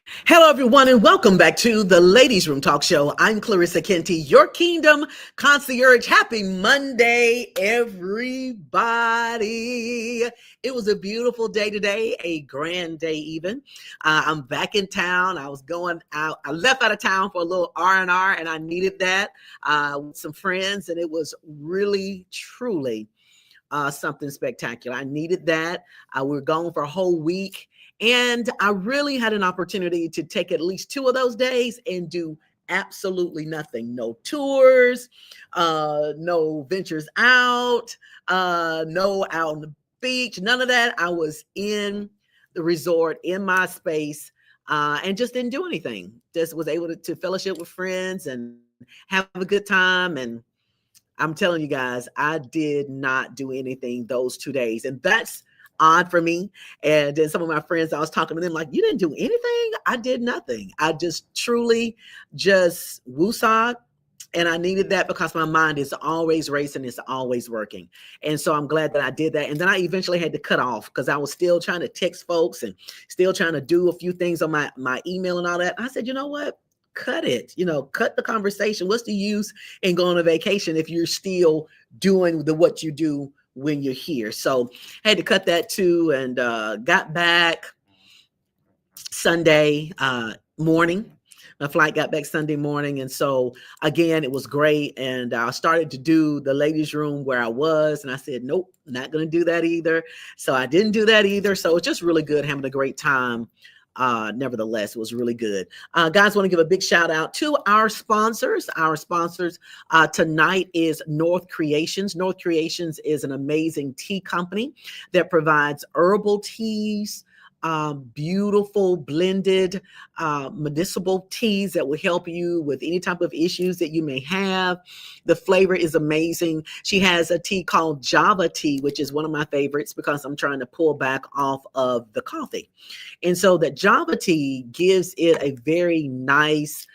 Hello, everyone, and welcome back to the Ladies Room Talk Show. I'm Clarissa Kenty, your Kingdom Concierge. Happy Monday, everybody. It was a beautiful day today, a grand day even. I'm back in town. I was going out. I left out of town for a little R&R, and I needed that with some friends, and it was really, truly something spectacular. I needed that. We were gone for a whole week. And I really had an opportunity to take at least 2 of those days and do absolutely nothing. No tours, no ventures out, no out on the beach, none of that. I was in the resort, in my space, and just didn't do anything. Just was able to fellowship with friends and have a good time. And I'm telling you guys, I did not do anything those 2 days. And that's odd for me. And then some of my friends, I was talking to them like, you didn't do anything? I did nothing. I just truly just woosah. And I needed that because my mind is always racing. It's always working. And so I'm glad that I did that. And then I eventually had to cut off because I was still trying to text folks and still trying to do a few things on my email and all that. I said, you know what? Cut it, cut the conversation. What's the use in going on vacation if you're still doing what you do when you're here? So I had to cut that too, and got back Sunday morning. My flight got back Sunday morning. And so again, it was great. And I started to do the ladies' room where I was. And I said, nope, not going to do that either. So I didn't do that either. So it's just really good, having a great time. Nevertheless, it was really good. Guys, want to give a big shout out to our sponsors. Our sponsors tonight is North Creations. North Creations is an amazing tea company that provides herbal teas, beautiful blended medicinal teas that will help you with any type of issues that you may have. The flavor is amazing. She has a tea called Java tea, which is one of my favorites because I'm trying to pull back off of the coffee. And so that Java tea gives it a very nice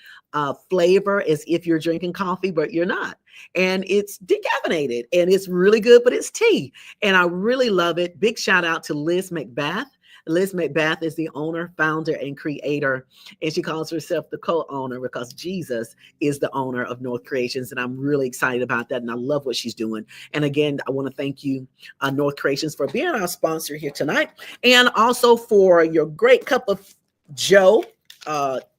flavor, as if you're drinking coffee, but you're not. And it's decaffeinated and it's really good, but it's tea. And I really love it. Big shout out to Liz McBath. Liz McBath is the owner, founder, and creator, and she calls herself the co-owner because Jesus is the owner of North Creations, and I'm really excited about that, and I love what she's doing. And again, I want to thank you, North Creations, for being our sponsor here tonight, and also for your great cup of Joe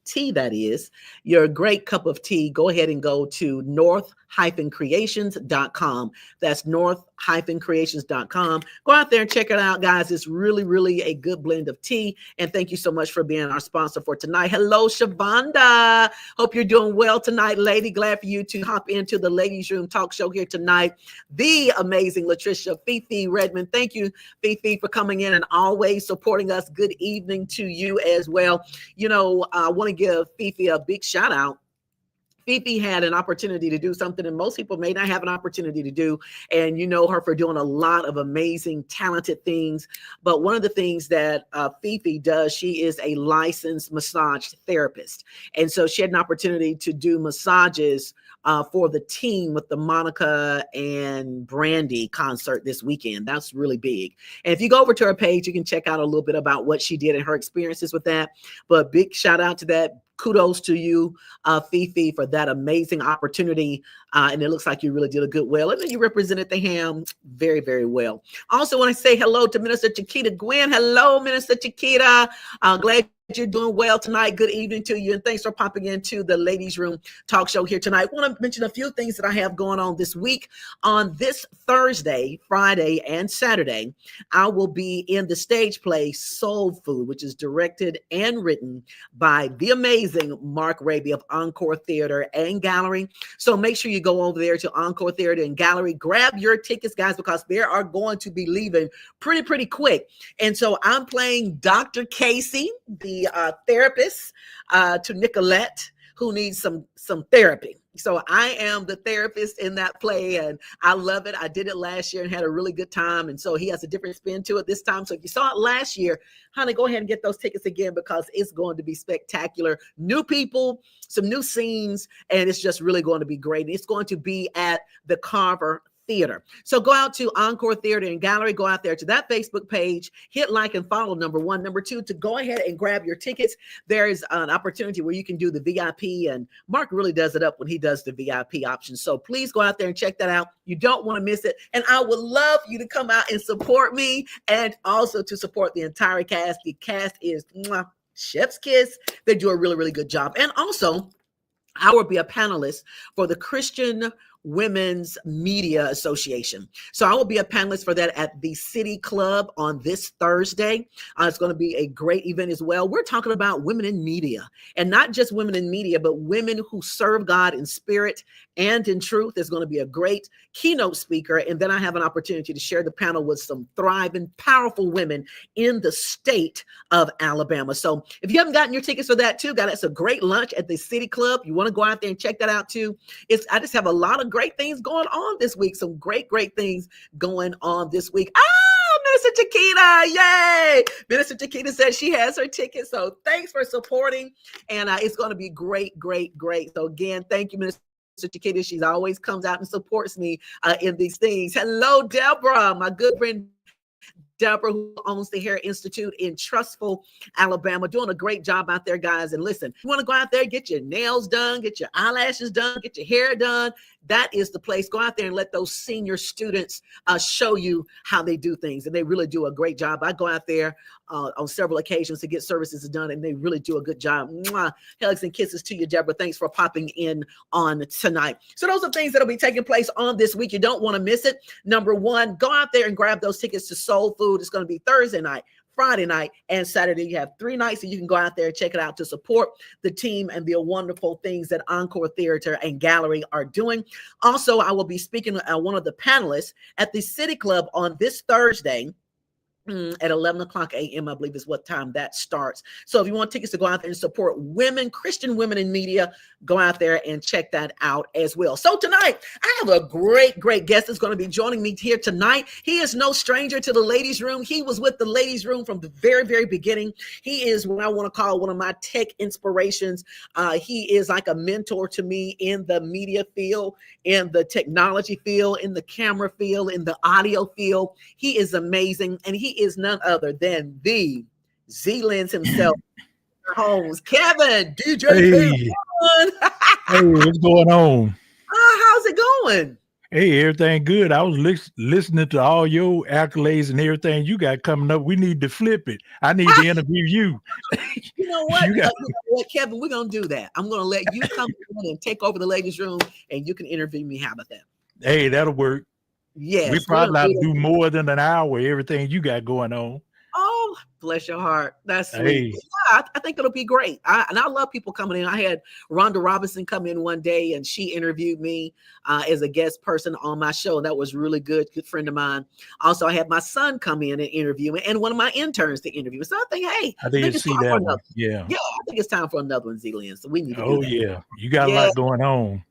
tea, that is, your great cup of tea. Go ahead and go to north-creations.com. That's north-creations.com. Go out there and check it out, guys. It's really, really a good blend of tea. And thank you so much for being our sponsor for tonight. Hello, Shavonda. Hope you're doing well tonight, lady. Glad for you to hop into the Ladies Room Talk Show here tonight. The amazing Latricia Fifi Redmond. Thank you, Fifi, for coming in and always supporting us. Good evening to you as well. I want to give Fifi a big shout out. Fifi had an opportunity to do something that most people may not have an opportunity to do. And you know her for doing a lot of amazing, talented things. But one of the things that Fifi does, she is a licensed massage therapist. And so she had an opportunity to do massages for the team with the Monica and Brandy concert this weekend. That's really big. And if you go over to her page, you can check out a little bit about what she did and her experiences with that. But big shout out to that. Kudos to you, Fifi, for that amazing opportunity. And it looks like you really did a good well. And then you represented the ham very, very well. Also want to say hello to Minister Chiquita Gwen. Hello, Minister Chiquita. Glad you're doing well tonight. Good evening to you. And thanks for popping into the Ladies Room Talk Show here tonight. I want to mention a few things that I have going on this week. On this Thursday, Friday, and Saturday, I will be in the stage play Soul Food, which is directed and written by the amazing Mark Raby of Encore Theater and Gallery. So make sure you go over there to Encore Theater and Gallery. Grab your tickets, guys, because they are going to be leaving pretty quick. And so I'm playing Dr. Casey, the therapist, to Nicolette, who needs some therapy. So I am the therapist in that play, and I love it. I did it last year and had a really good time. And so he has a different spin to it this time. So if you saw it last year, honey, go ahead and get those tickets again because it's going to be spectacular. New people, some new scenes, and it's just really going to be great. It's going to be at the Carver Theater. So go out to Encore Theater and Gallery, go out there to that Facebook page, hit like and follow, number one. Number two, to go ahead and grab your tickets. There is an opportunity where you can do the VIP, and Mark really does it up when he does the VIP option. So please go out there and check that out. You don't want to miss it. And I would love you to come out and support me, and also to support the entire cast. The cast is chef's kiss. They do a really, really good job. And also, I will be a panelist for the Christian Women's Media Association. So I will be a panelist for that at the City Club on this Thursday. It's going to be a great event as well. We're talking about women in media, and not just women in media, but women who serve God in spirit and in truth. There's going to be a great keynote speaker. And then I have an opportunity to share the panel with some thriving, powerful women in the state of Alabama. So if you haven't gotten your tickets for that too, guys, it's a great lunch at the City Club. You want to go out there and check that out too. I just have a lot of great things going on this week. Some great things going on this week. Minister Chiquita, yay! Minister Chiquita said she has her ticket. So thanks for supporting. And it's going to be great. So again, thank you, Minister Chiquita. She always comes out and supports me in these things. Hello, Deborah, my good friend Deborah, who owns the Hair Institute in Trustful, Alabama, doing a great job out there, guys. And listen, you want to go out there, get your nails done, get your eyelashes done, get your hair done. That is the place. Go out there and let those senior students show you how they do things. And they really do a great job. I go out there on several occasions to get services done, and they really do a good job. Mwah. Hugs and kisses to you, Deborah. Thanks for popping in on tonight. So those are things that will be taking place on this week. You don't want to miss it. Number one, go out there and grab those tickets to Soul Food. It's going to be Thursday night, Friday night, and Saturday. You have 3 nights, and you can go out there and check it out to support the team and the wonderful things that Encore Theater and Gallery are doing. Also, I will be speaking to one of the panelists at the City Club on this Thursday at 11 o'clock a.m., I believe is what time that starts. So if you want tickets to go out there and support women, Christian women in media, go out there and check that out as well. So tonight, I have a great guest that's going to be joining me here tonight. He is no stranger to the Ladies Room. He was with the Ladies Room from the very beginning. He is what I want to call one of my tech inspirations. He is like a mentor to me in the media field, in the technology field, in the camera field, in the audio field. He is amazing, and he is none other than the Zlenz himself, Holmes. Kevin, DJ. Hey, hey, what's going on? How's it going? Hey, everything good. I was listening to all your accolades and everything you got coming up. We need to flip it. I need to interview you. You know what? You know what, Kevin, we're going to do that. I'm going to let you come in and take over the Ladies Room, and you can interview me. How about that? Hey, that'll work. Yes. We probably have to do more than an hour, everything you got going on. Oh, bless your heart. That's sweet. Hey. Yeah, I think it'll be great. And I love people coming in. I had Rhonda Robinson come in one day, and she interviewed me as a guest person on my show. That was really good friend of mine. Also, I had my son come in and interview me, and one of my interns to interview me. So I think, hey, I didn't see that one. Yeah. Yeah, I think it's time for another one, Zlenz. So we need to do that. Yeah. You got a lot going on.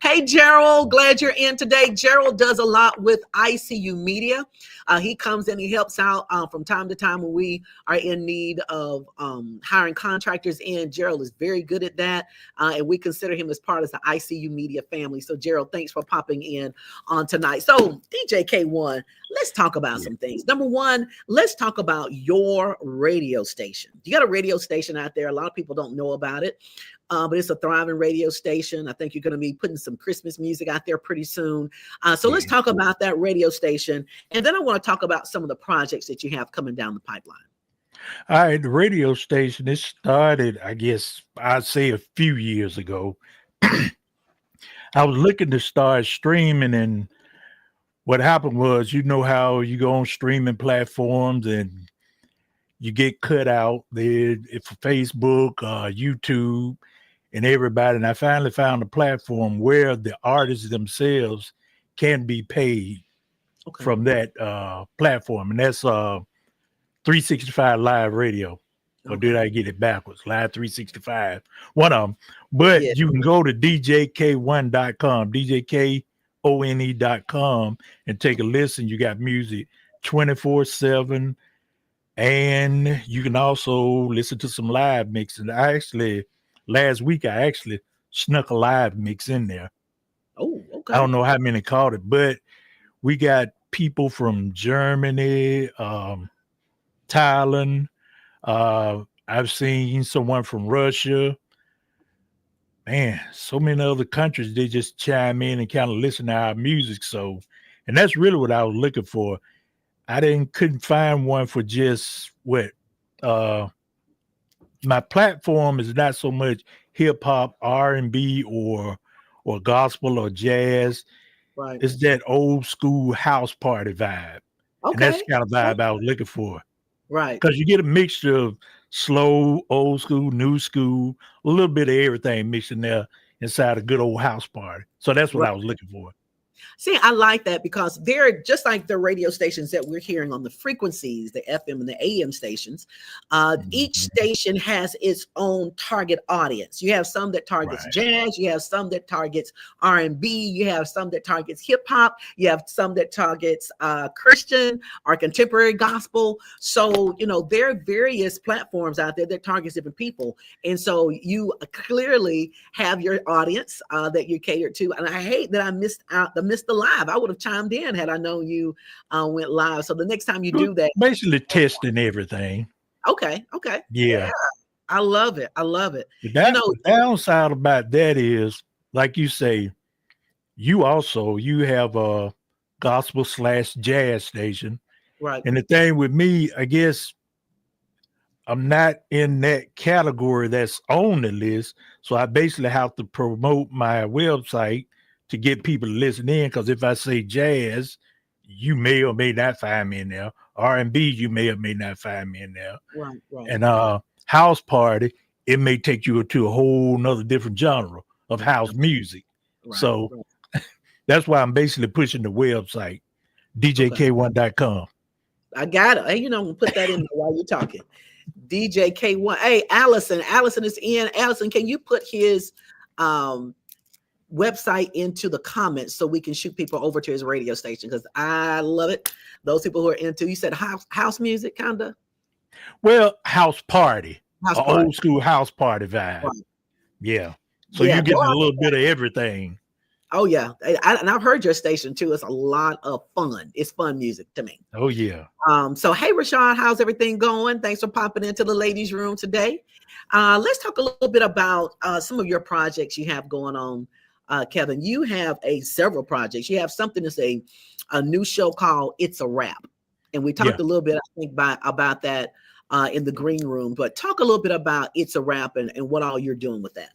Hey, Gerald, glad you're in today. Gerald does a lot with ICU Media. He comes in, he helps out from time to time when we are in need of hiring contractors in. Gerald is very good at that, and we consider him as part of the ICU Media family. So, Gerald, thanks for popping in on tonight. So, DJ K1, let's talk about some things. Number one, let's talk about your radio station. You got a radio station out there. A lot of people don't know about it. But it's a thriving radio station. I think you're going to be putting some Christmas music out there pretty soon. So let's talk about that radio station. And then I want to talk about some of the projects that you have coming down the pipeline. All right, the radio station, it started, I guess, I'd say a few years ago. I was looking to start streaming, and what happened was, you know how you go on streaming platforms and you get cut out there for Facebook, YouTube, and everybody. And I finally found a platform where the artists themselves can be paid from that platform. And that's 365 Live Radio. Or did I get it backwards? Live 365. One of them. But you can go to djk1.com, djkone.com, and take a listen. You got music 24/7. And you can also listen to some live mixes. Last week, I actually snuck a live mix in there. Oh, I don't know how many caught it, but we got people from Germany, Thailand. I've seen someone from Russia. Man, so many other countries, they just chime in and kind of listen to our music. So, and that's really what I was looking for. Couldn't find one for just what my platform is not so much hip hop, R&B or gospel or jazz. Right. It's that old school house party vibe. And that's the kind of vibe I was looking for. Right. Because you get a mixture of slow, old school, new school, a little bit of everything mixed in there inside a good old house party. So that's what I was looking for. See, I like that because they're just like the radio stations that we're hearing on the frequencies, the FM and the AM stations. Each station has its own target audience. You have some that targets jazz, you have some that targets R&B, you have some that targets hip hop, you have some that targets Christian or contemporary gospel. So, you know, there are various platforms out there that targets different people. And so you clearly have your audience that you catered to. And I hate that I missed the live. I would have chimed in had I known you went live. So the next time you do that, basically testing everything. Okay. Yeah. I love it. The downside about that is, like you say, you have a gospel / jazz station. Right. And the thing with me, I guess I'm not in that category that's on the list. So I basically have to promote my website to get people to listen in, because if I say jazz, you may or may not find me in there. R&B, you may or may not find me in there. Right. And house party, it may take you to a whole nother different genre of house music. So that's why I'm basically pushing the website, djk1.com. I got it. Hey, you know, I'm gonna put that in there while you're talking. DJK1. Hey, Allison is in. Allison, can you put his website into the comments so we can shoot people over to his radio station? Because I love it. Those people who are into, you said house music, kind of. Well, house party, old school house party vibe. Right. Yeah. So you're getting a little bit of everything. Oh yeah, and I've heard your station too. It's a lot of fun. It's fun music to me. Oh yeah. So hey, Rashad, how's everything going? Thanks for popping into the ladies' room today. Let's talk a little bit about some of your projects you have going on. Kevin, you have several projects. You have something that's a new show called It's a Wrap. And we talked a little bit, I think, about that in the green room. But talk a little bit about It's a Wrap and what all you're doing with that.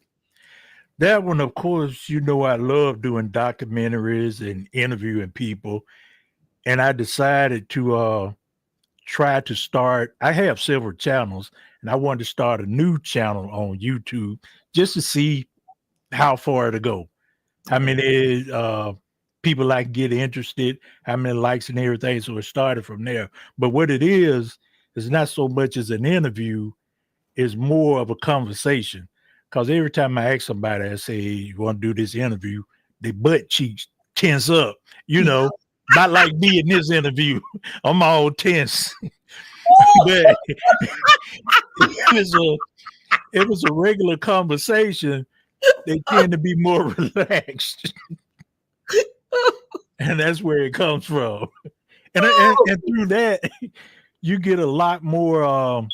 That one, of course, you know, I love doing documentaries and interviewing people. And I decided to try to start. I have several channels, and I wanted to start a new channel on YouTube just to see how far to go. How many people I can get interested, how many likes and everything. So it started from there. But what it is not so much as an interview, it's more of a conversation. Because every time I ask somebody, I say, you want to do this interview, their butt cheeks tense up, you know, not like me in this interview. I'm all tense. But it was a regular conversation. They tend to be more relaxed. And that's where it comes from. And through that, you get a lot more,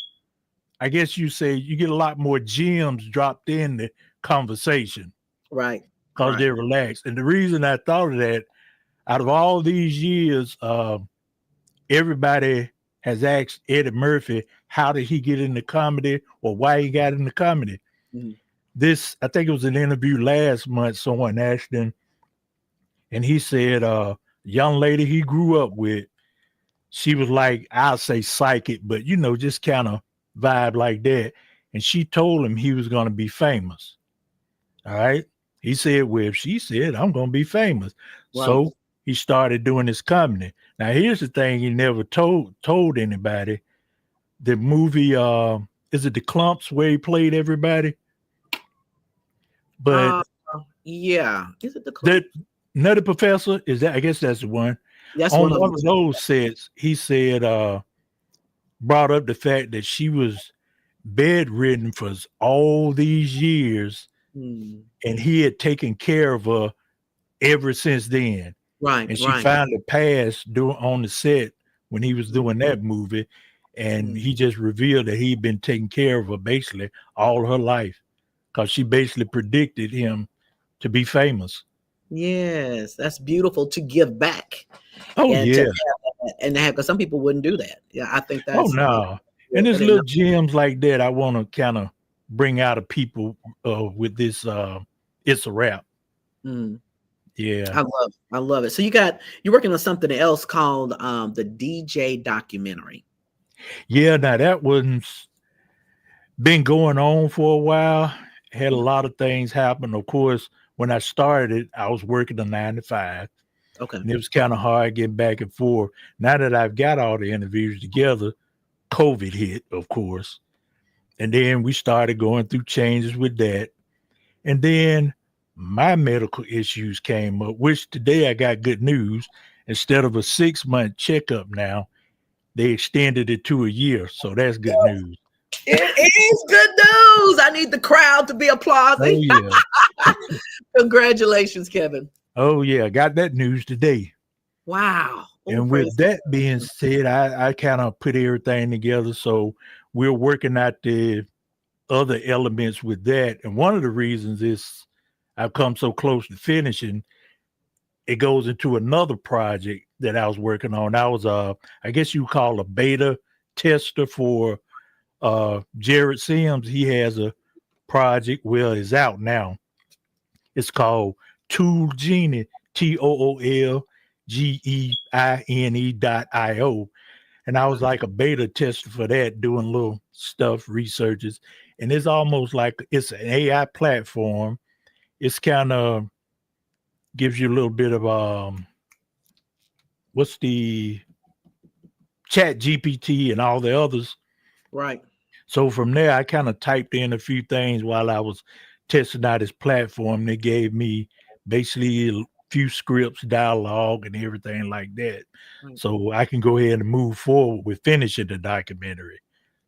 I guess you say you get a lot more gems dropped in the conversation. Right. Because they're relaxed. And the reason I thought of that, out of all these years, everybody has asked Eddie Murphy, how did he get into comedy or why he got into comedy? Mm-hmm. This, I think it was an interview last month, someone asked him, and he said, young lady he grew up with, she was like, I'll say psychic, but you know, just kind of vibe like that. And she told him he was going to be famous. All right. He said, well, if she said, I'm going to be famous. Wow. So he started doing his comedy. Now, here's the thing he never told anybody. The movie, is it The Clumps, where he played everybody? But yeah. Is it The Clumps? That Nutty Professor, is that? I guess that's the one. That's on one of those sets, he said, brought up the fact that she was bedridden for all these years, and he had taken care of her ever since then. Right, And she right. finally passed on the set when he was doing that movie. And he just revealed that he'd been taking care of her basically all her life because she basically predicted him to be famous. Yes, that's beautiful to give back Oh, and to yeah. have because some people wouldn't do that. Yeah, I think Oh, that's no. yeah, And I there's didn't know. little gems like that I want to kind of bring out of people with this. It's a wrap. Mm, Yeah. I love it. So you're working on something else called the DJ documentary. Yeah. Now that one's been going on for a while. Had a Yeah. lot of things happen. Of course, when I started, I was working a 9 to 5. Okay. And it was kind of hard getting back and forth. Now that I've got all the interviews together, COVID hit, of course. And then we started going through changes with that. And then my medical issues came up, which today I got good news. Instead of a 6-month checkup now, they extended it to a year. So that's good news. It is good news. I need the crowd to be applauding. Oh, yeah. Congratulations, Kevin. Oh, yeah. Got that news today. Wow. Oh, And praise with that being said, I kind of put everything together. So we're working out the other elements with that. And one of the reasons is I've come so close to finishing, it goes into another project that I was working on. I was I guess you call a beta tester for Jared Sims. He has a project, well, it's out now. It's called Tool Genie, TOOLGEINE.io. And I was like a beta tester for that, doing little stuff, researches. And it's almost like it's an AI platform. It's kind of gives you a little bit of what's the Chat GPT and all the others. right. So from there, I kind of typed in a few things while I was testing out this platform. They gave me basically a few scripts, dialogue, and everything like that. Right. So I can go ahead and move forward with finishing the documentary.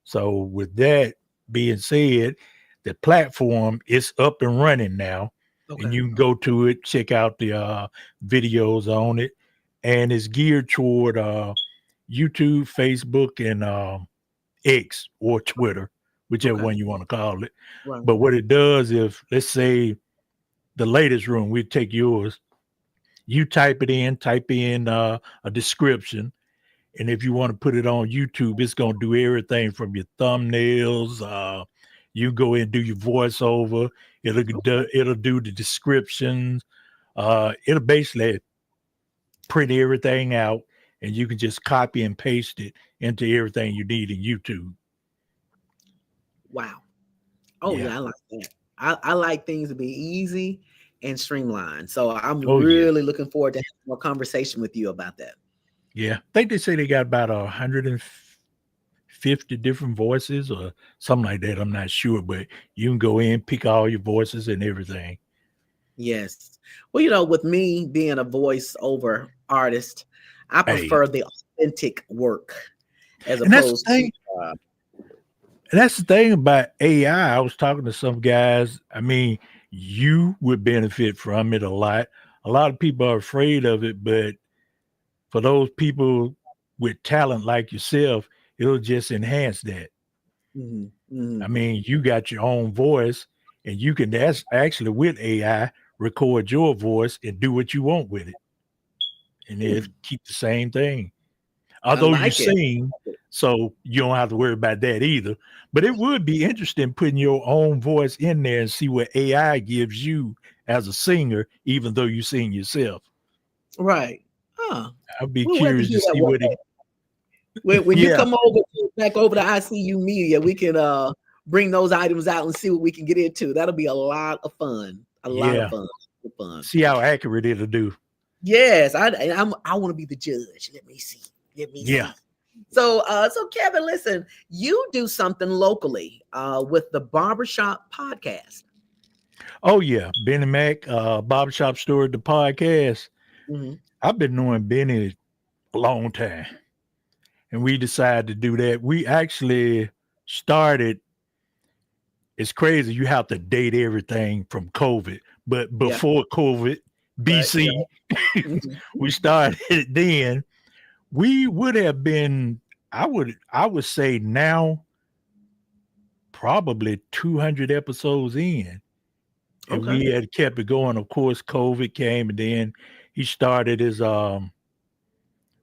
So with that being said, the platform is up and running now. Okay. And you can go to it, check out the videos on it. And it's geared toward YouTube, Facebook, and X or Twitter, whichever Okay. one you want to call it. Right. But what it does, if let's say the latest room, we take yours, you type in a description. And if you want to put it on YouTube, it's going to do everything from your thumbnails. You go in and do your voiceover. It'll do the descriptions. It'll basically print everything out, and you can just copy and paste it into everything you need in YouTube. Wow. Oh Yeah. yeah, I like that. I like things to be easy and streamlined. So I'm Oh, yeah. really looking forward to having more conversation with you about that. Yeah. I think they say they got about 150 different voices or something like that. I'm not sure, but you can go in, pick all your voices and everything. Yes. Well, with me being a voiceover artist, I Hey, prefer the authentic work as and that's the opposed to thing. And that's the thing about AI. I was talking to some guys. I mean, you would benefit from it a lot. A lot of people are afraid of it, but for those people with talent like yourself, it'll just enhance that. Mhm, mhm. I mean, you got your own voice, and you can that's actually with AI record your voice and do what you want with it, and it Hmm, keep the same thing. I Although you like it. sing, so you don't have to worry about that either. But it would be interesting putting your own voice in there and see what AI gives you as a singer, even though you sing yourself. Right. Huh. I'd be We'll have to curious do to that see one what it. day. When you Yeah, come over back over to ICU Media, we can bring those items out and see what we can get into. That'll be a lot of fun. A lot of yeah. fun. Fun. See how accurate it'll do. Yes, I want to be the judge. Let me see. Let me Yeah. see. So Kevin, listen, you do something locally with the Barbershop Podcast. Oh yeah, Benny Mac, Barbershop Story, the podcast. Mhm. I've been knowing Benny a long time, and we decided to do that. We actually started. It's crazy. You have to date everything from COVID, but Yeah. before COVID, BC. We started then. We would have been, I would say now, probably 200 episodes in. If we had kept it going. Of course, COVID came, and then he started his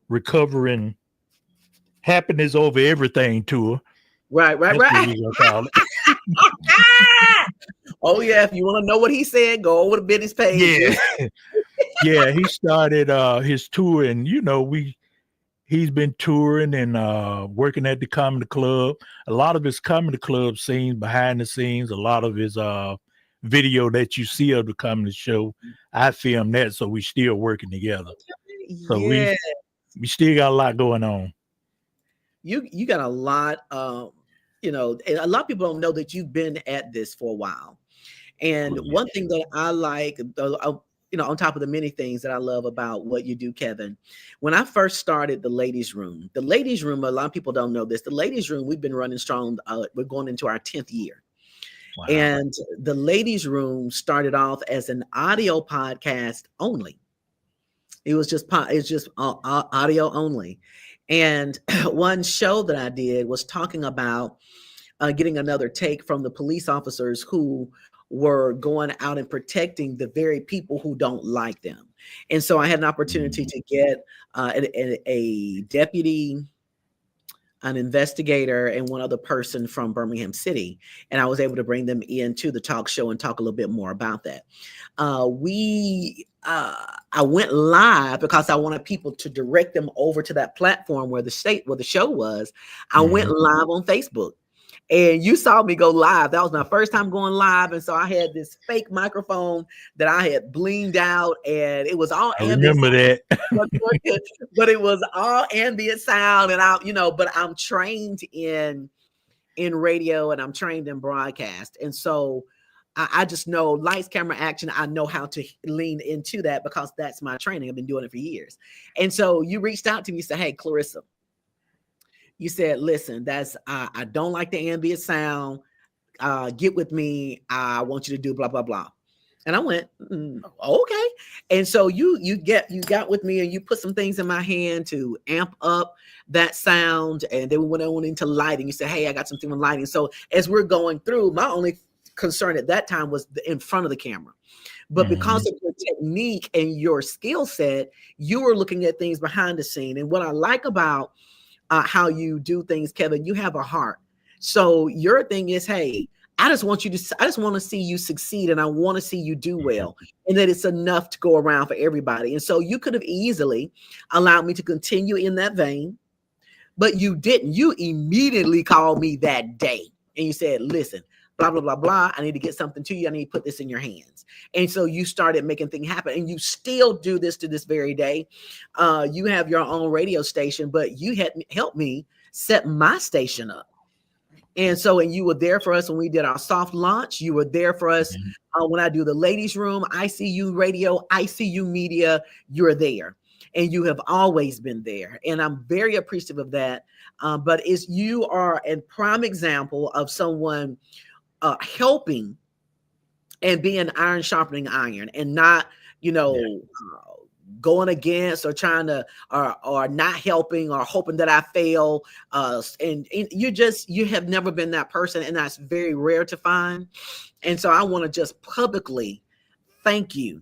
recovering happiness over everything tour. Right. Oh yeah, if you want to know what he said, go over to Benny's page. Yeah, he started his tour, and he's been touring and working at the comedy club. A lot of his comedy club scenes, behind the scenes, a lot of his video that you see of the comedy show, I filmed that, so we still working together. So we still got a lot going on. You got a lot, and a lot of people don't know that you've been at this for a while. And one thing that I like, on top of the many things that I love about what you do, Kevin, when I first started the Ladies Room, a lot of people don't know this. The Ladies Room, we've been running strong. We're going into our 10th year. Wow. And the Ladies Room started off as an audio podcast only. It was just audio only. And one show that I did was talking about getting another take from the police officers who were going out and protecting the very people who don't like them. And so I had an opportunity to get a deputy, an investigator, and one other person from Birmingham City. And I was able to bring them into the talk show and talk a little bit more about that. I went live because I wanted people to direct them over to that platform where the show was. I went live on Facebook. And you saw me go live. That was my first time going live. And so I had this fake microphone that I had blinged out, and it was all ambient. Remember that. But it was all ambient sound. And but I'm trained in radio, and I'm trained in broadcast. And so I just know lights, camera, action. I know how to lean into that because that's my training. I've been doing it for years. And so you reached out to me and said, "Hey, Clarissa," you said, "Listen, I don't like the ambient sound. Get with me. I want you to do blah, blah, blah." And I went, okay. And so you got with me, and you put some things in my hand to amp up that sound. And then we went on into lighting. You said, "Hey, I got something with lighting." So as we're going through, my only concern at that time was in front of the camera. But because of your technique and your skill set, you were looking at things behind the scene. And what I like about how you do things, Kevin, you have a heart. So your thing is, hey, I just want to see you succeed, and I want to see you do well, and that it's enough to go around for everybody. And so you could have easily allowed me to continue in that vein, but you didn't. You immediately called me that day, and you said, "Listen, blah, blah, blah, blah. I need to get something to you. I need to put this in your hands." And so you started making things happen, and you still do this to this very day. You have your own radio station, but you had helped me set my station up. And you were there for us when we did our soft launch. You were there for us when I do the Ladies Room, ICU Radio, ICU Media. You're there, and you have always been there. And I'm very appreciative of that. But you are a prime example of someone helping and being iron sharpening iron, and not, going against or trying to or not helping or hoping that I fail. And you have never been that person, and that's very rare to find. And so I want to just publicly thank you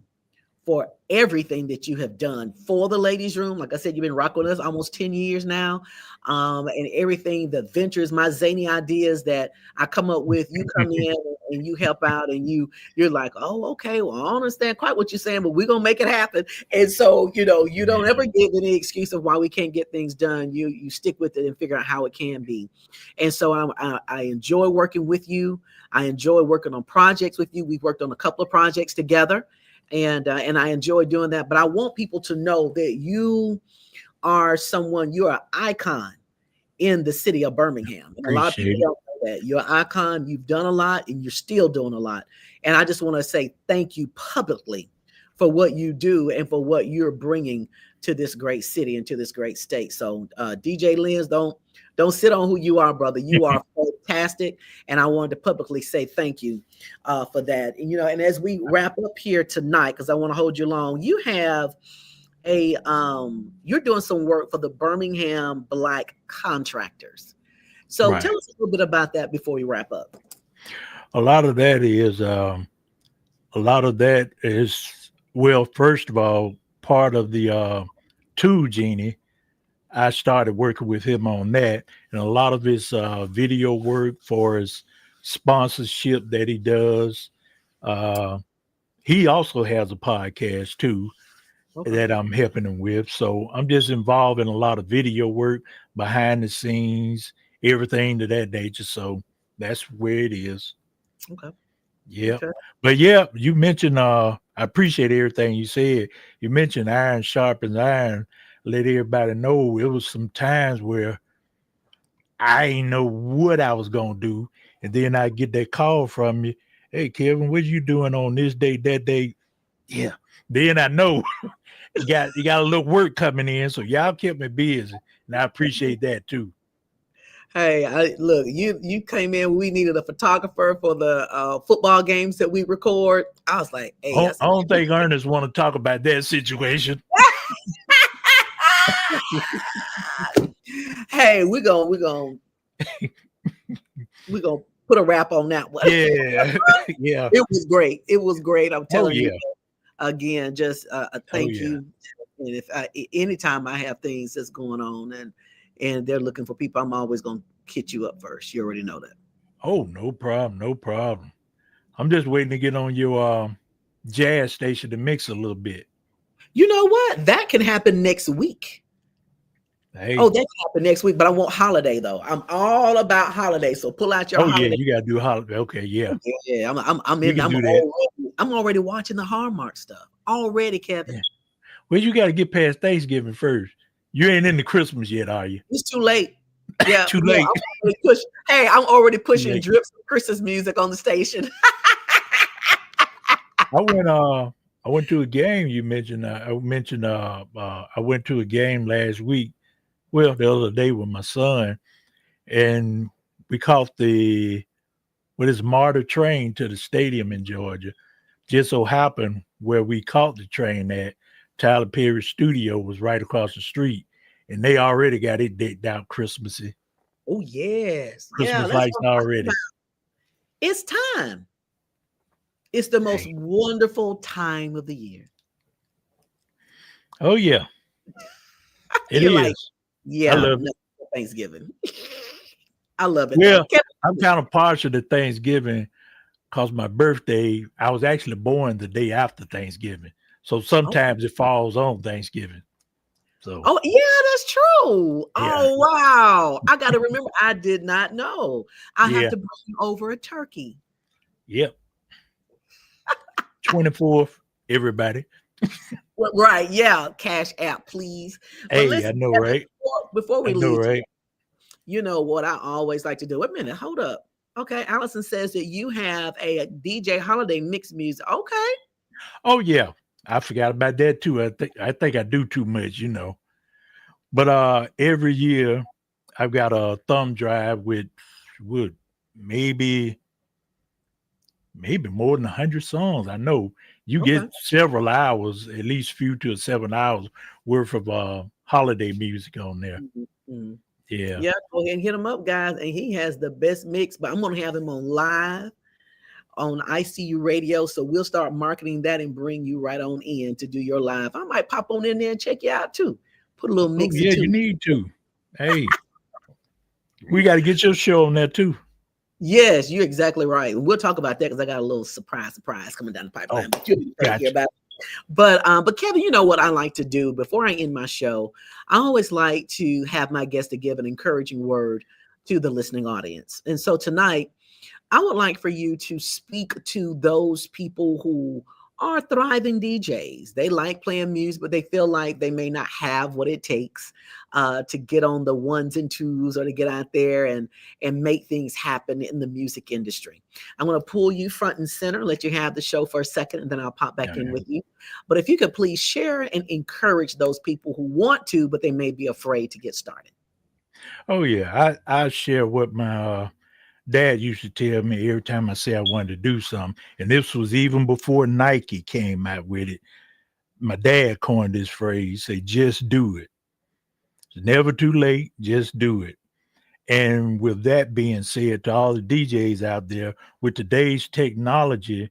for everything that you have done for the Ladies Room. Like I said, you've been rocking with us almost 10 years now. And everything, the ventures, my zany ideas that I come up with, you come in and you help out, and you're like, "Oh, okay, well, I don't understand quite what you're saying, but we're going to make it happen." And so, you don't ever give any excuse of why we can't get things done. You stick with it and figure out how it can be. And so I enjoy working with you. I enjoy working on projects with you. We've worked on a couple of projects together. And I enjoy doing that. But I want people to know that you are you're an icon in the city of Birmingham. And a lot of people don't know that. You're an icon. You've done a lot, and you're still doing a lot. And I just want to say thank you publicly for what you do and for what you're bringing to this great city and to this great state. So DJ Lens, don't sit on who you are, brother. You are fantastic. And I wanted to publicly say thank you for that. And, and as we wrap up here tonight, because I want to hold you long, you have you're doing some work for the Birmingham Black Contractors. So Right. tell us a little bit about that before we wrap up. A lot of that is, well, first of all, part of the Two Genie. I started working with him on that, and a lot of his video work for his sponsorship that he does. He also has a podcast too that I'm helping him with. So I'm just involved in a lot of video work behind the scenes, everything to that nature. So that's where it is. Okay. Yeah. Okay. But yeah, you mentioned I appreciate everything you said. You mentioned iron sharpens iron. Let everybody know it was some times where I ain't know what I was gonna do. And then I get that call from you. Hey Kelvin, what you doing on this day, that day? Yeah. Then I know you got a little work coming in. So y'all kept me busy. And I appreciate that too. Hey, look, you came in. We needed a photographer for the football games that we record. I was like, hey, I don't think Ernest want to talk about that situation. Hey, we're gonna put a wrap on that one. Yeah. Yeah. It was great. It was great. I'm telling you again, just thank you. And if anytime I have things that's going on and they're looking for people, I'm always gonna hit you up first. You already know that. Oh, no problem. No problem. I'm just waiting to get on your jazz station to mix a little bit. You know what? That can happen next week. Hey. Oh, that can happen next week, but I want holiday though. I'm all about holiday, so pull out your holiday. Yeah, you gotta do holiday. Okay, yeah. Yeah, I'm already watching the Hallmark stuff already, Kevin. Yeah. Well, you got to get past Thanksgiving first. You ain't into Christmas yet, are you? It's too late. Yeah, too late. I'm already pushing drips of Christmas music on the station. I went to a game. You mentioned. I went to a game last week. Well, the other day with my son, and we caught MARTA train to the stadium in Georgia. Just so happened where we caught the train at, Tyler Perry's studio was right across the street, and they already got it decked out Christmassy. Oh yes, Christmas lights already. It's time. It's the most wonderful time of the year. Oh yeah, it is. Like, yeah, I love Thanksgiving. I love it. Well, I'm kind of partial to Thanksgiving because my birthday, I was actually born the day after Thanksgiving. So sometimes it falls on Thanksgiving. So oh yeah, that's true. Yeah. Oh wow. I gotta remember, I did not know. I have to bring over a turkey. Yep. 24th, everybody. Right, yeah. Cash app, please. Hey, listen, I know, right? Before we leave, right? You know what I always like to do. Wait a minute, hold up. Okay, Allison says that you have a DJ holiday mix music. Okay. Oh yeah, I forgot about that too. I think I do too much, But every year I've got a thumb drive with maybe more than 100 songs. I know you get several hours, at least few to 7 hours worth of holiday music on there. Mm-hmm. Yeah. Yeah, go ahead and hit him up, guys. And he has the best mix, but I'm going to have him on live on ICU radio. So we'll start marketing that and bring you right on in to do your live. I might pop on in there and check you out too. Put a little mix. Yeah, you need to. Hey, we got to get your show on there too. Yes, you're exactly right. We'll talk about that because I got a little surprise coming down the pipeline. But you'll be right here about it. But Kevin, you know what I like to do before I end my show? I always like to have my guests to give an encouraging word to the listening audience. And so tonight, I would like for you to speak to those people who are thriving DJs. They like playing music, but they feel like they may not have what it takes to get on the ones and twos or to get out there and make things happen in the music industry. I'm going to pull you front and center, let you have the show for a second, and then I'll pop back in with you. But if you could please share and encourage those people who want to, but they may be afraid to get started. Oh yeah, I share what my dad used to tell me every time I say I wanted to do something, and this was even before Nike came out with it. My dad coined this phrase, say, just do it. It's never too late, just do it. And with that being said, to all the DJs out there, with today's technology,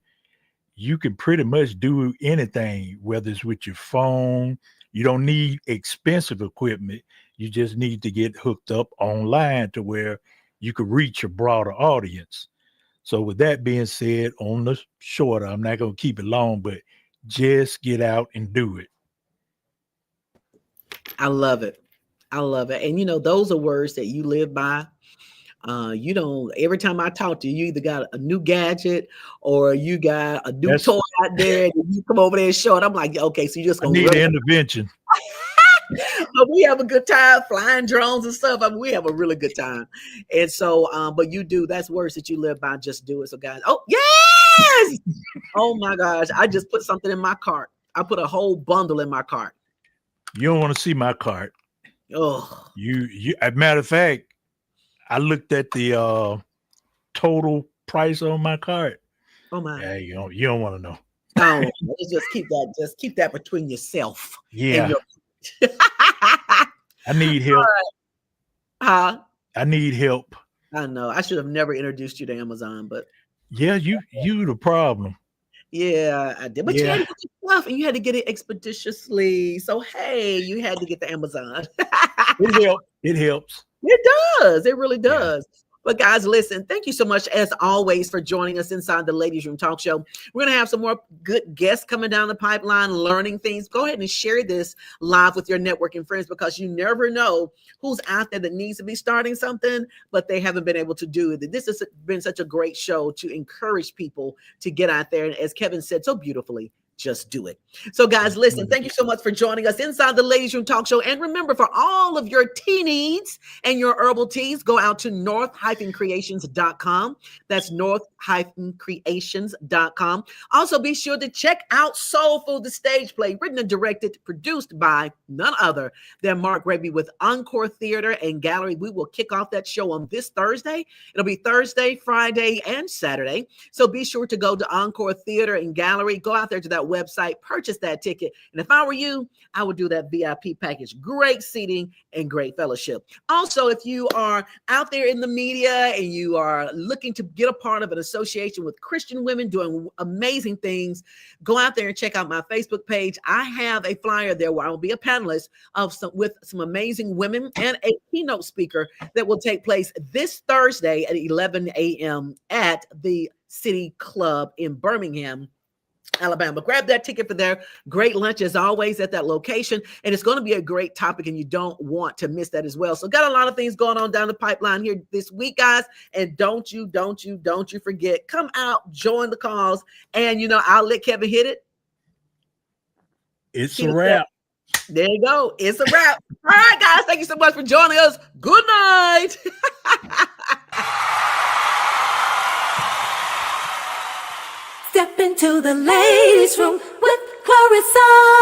you can pretty much do anything, whether it's with your phone. You don't need expensive equipment. You just need to get hooked up online to where you could reach a broader audience. So with that being said, on the shorter, I'm not going to keep it long, but just get out and do it. I love it. I love it. And those are words that you live by. You don't, every time I talk to you, you either got a new gadget or you got a new toy out there and you come over there and show it. I'm like, okay, so you just gonna need an intervention. But we have a good time flying drones and stuff. I mean, we have a really good time. And so, but you do, that's words that you live by. Just do it. So guys, oh yes. Oh my gosh. I just put something in my cart. I put a whole bundle in my cart. You don't want to see my cart. Oh, you as a matter of fact, I looked at the total price on my cart. Oh my. Yeah, you don't want to know. Oh, just keep that between yourself. Yeah. I need help. Huh? I need help. I know. I should have never introduced you to Amazon, but yeah, you the problem. Yeah, I did. But you had to get your stuff and you had to get it expeditiously. So hey, you had to get the Amazon. It helps. It helps. It does. It really does. Yeah. But guys, listen, thank you so much, as always, for joining us inside the Ladies Room Talk Show. We're going to have some more good guests coming down the pipeline, learning things. Go ahead and share this live with your networking friends, because you never know who's out there that needs to be starting something, but they haven't been able to do it. This has been such a great show to encourage people to get out there. And as Kevin said so beautifully, just do it. So guys, listen, thank you so much for joining us inside the Ladies Room Talk Show. And remember, for all of your tea needs and your herbal teas, go out to north-creations.com. That's north-creations.com. Also, be sure to check out Soul Food, the stage play, written and directed, produced by none other than Mark Raby with Encore Theater and Gallery. We will kick off that show on this Thursday. It'll be Thursday, Friday, and Saturday. So be sure to go to Encore Theater and Gallery. Go out there to that website, purchase that ticket. And if I were you, I would do that VIP package. Great seating and great fellowship. Also, if you are out there in the media and you are looking to get a part of an association with Christian women doing amazing things, go out there and check out my Facebook page. I have a flyer there where I will be a panelist with some amazing women and a keynote speaker that will take place this Thursday at 11 a.m. at the City Club in Birmingham, Alabama. Grab that ticket for their great lunch, as always, at that location. And it's going to be a great topic, and you don't want to miss that as well. So got a lot of things going on down the pipeline here this week, guys. And don't you forget, come out, join the cause. And, I'll let Kevin hit it. It's a wrap. There you go. It's a wrap. All right, guys. Thank you so much for joining us. Good night. Step into the ladies' room with Clarissa.